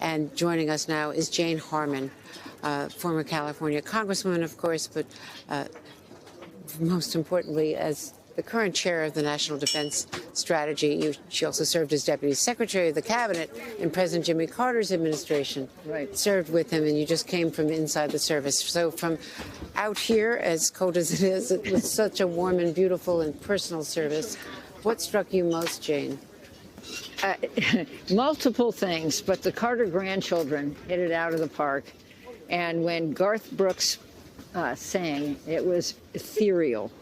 And joining us now is Jane Harman, former California Congresswoman, of course, but most importantly, as the current chair of the National Defense Strategy. She also served as Deputy Secretary of the Cabinet in President Jimmy Carter's administration. Right. Served with him, and you just came from inside the service. So from out here, as cold as it is, it was such a warm and beautiful and personal service. What struck you most, Jane? Multiple things, but the Carter grandchildren hit it out of the park. And when Garth Brooks sang, it was ethereal.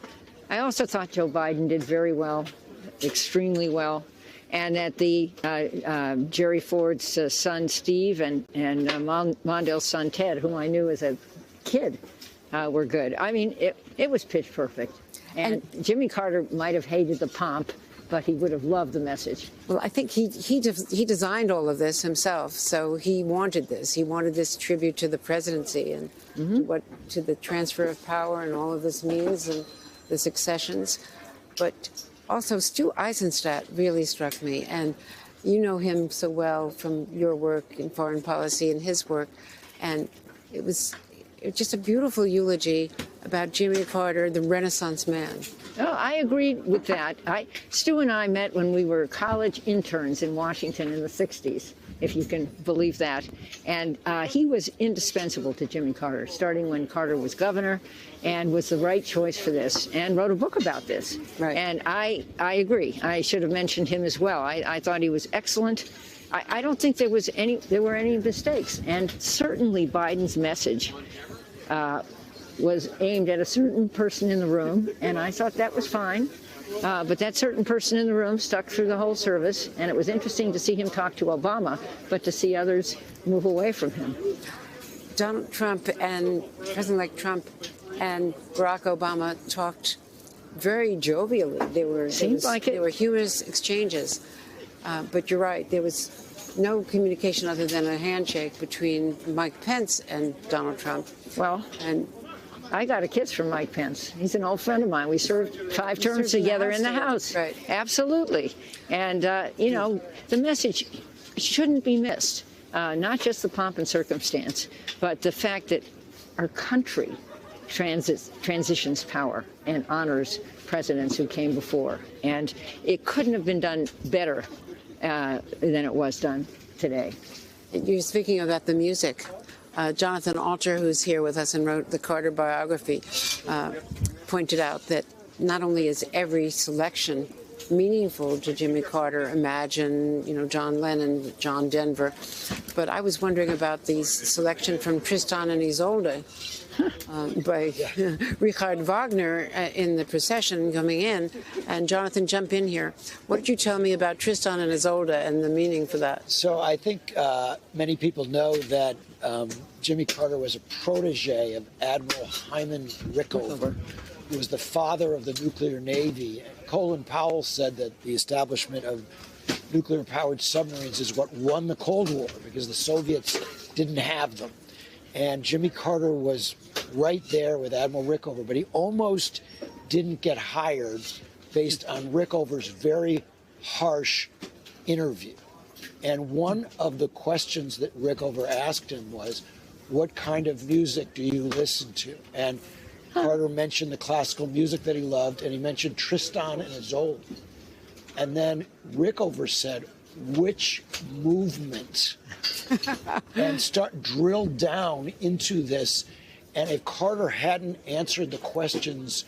I also thought Joe Biden did very well, extremely well. And that the Jerry Ford's son, Steve, and Mondale's son, Ted, whom I knew as a kid, were good. I mean, it was pitch perfect. And Jimmy Carter might have hated the pomp, but he would have loved the message. Well, I think he designed all of this himself, so he wanted this. He wanted this tribute to the presidency and to the transfer of power and all of this means and the successions. But also, Stu Eisenstadt really struck me, and you know him so well from your work in foreign policy and his work, and it was just a beautiful eulogy about Jimmy Carter, the Renaissance man. Oh, I agree with that. Stu and I met when we were college interns in Washington in the 60s, if you can believe that. And he was indispensable to Jimmy Carter, starting when Carter was governor, and was the right choice for this, and wrote a book about this. Right. And I agree. I should have mentioned him as well. I thought he was excellent. I don't think there were any mistakes. And certainly Biden's message was aimed at a certain person in the room, and I thought that was fine. But that certain person in the room stuck through the whole service, and it was interesting to see him talk to Obama, but to see others move away from him. Donald Trump and President-elect Trump and Barack Obama talked very jovially. There were humorous exchanges. But you're right, there was no communication other than a handshake between Mike Pence and Donald Trump. Well, and I got a kiss from Mike Pence. He's an old friend of mine. We served 5 terms together in the House. Right. Absolutely. And, you know, the message shouldn't be missed. Not just the pomp and circumstance, but the fact that our country transitions power and honors presidents who came before. And it couldn't have been done better than it was done today. You're speaking about the music. Jonathan Alter, who's here with us and wrote the Carter biography, pointed out that not only is every selection meaningful to Jimmy Carter, Imagine, you know, John Lennon, John Denver, but I was wondering about the selection from Tristan and Isolde by Richard Wagner in the procession coming in. And Jonathan, jump in here. What did you tell me about Tristan and Isolde and the meaning for that? So I think many people know that Jimmy Carter was a protege of Admiral Hyman Rickover, who was the father of the nuclear navy. Colin Powell said that the establishment of nuclear-powered submarines is what won the Cold War because the Soviets didn't have them. And Jimmy Carter was right there with Admiral Rickover, but he almost didn't get hired based on Rickover's very harsh interview. And one of the questions that Rickover asked him was, what kind of music do you listen to? And Carter mentioned the classical music that he loved, and he mentioned Tristan and Isolde. And then Rickover said, which movement? And drill down into this. And if Carter hadn't answered the questions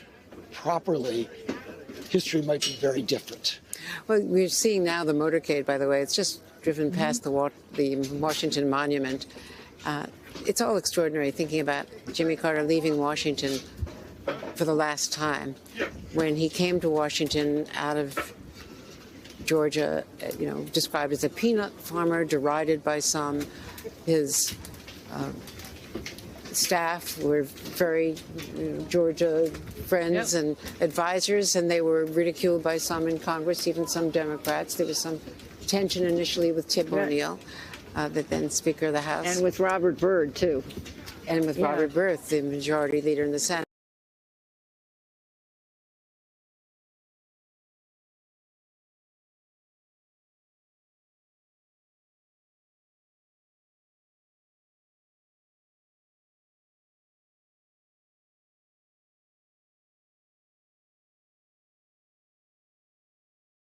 properly, history might be very different. Well, we're seeing now the motorcade, by the way. It's just driven past the Washington Monument. It's all extraordinary thinking about Jimmy Carter leaving Washington for the last time. When he came to Washington out of Georgia, you know, described as a peanut farmer, derided by some. His staff were very Georgia friends and advisors, and they were ridiculed by some in Congress, even some Democrats. There was some tension initially with Tip O'Neill, the then Speaker of the House. And with Robert Byrd, too. And with Robert Byrd, the majority leader in the Senate.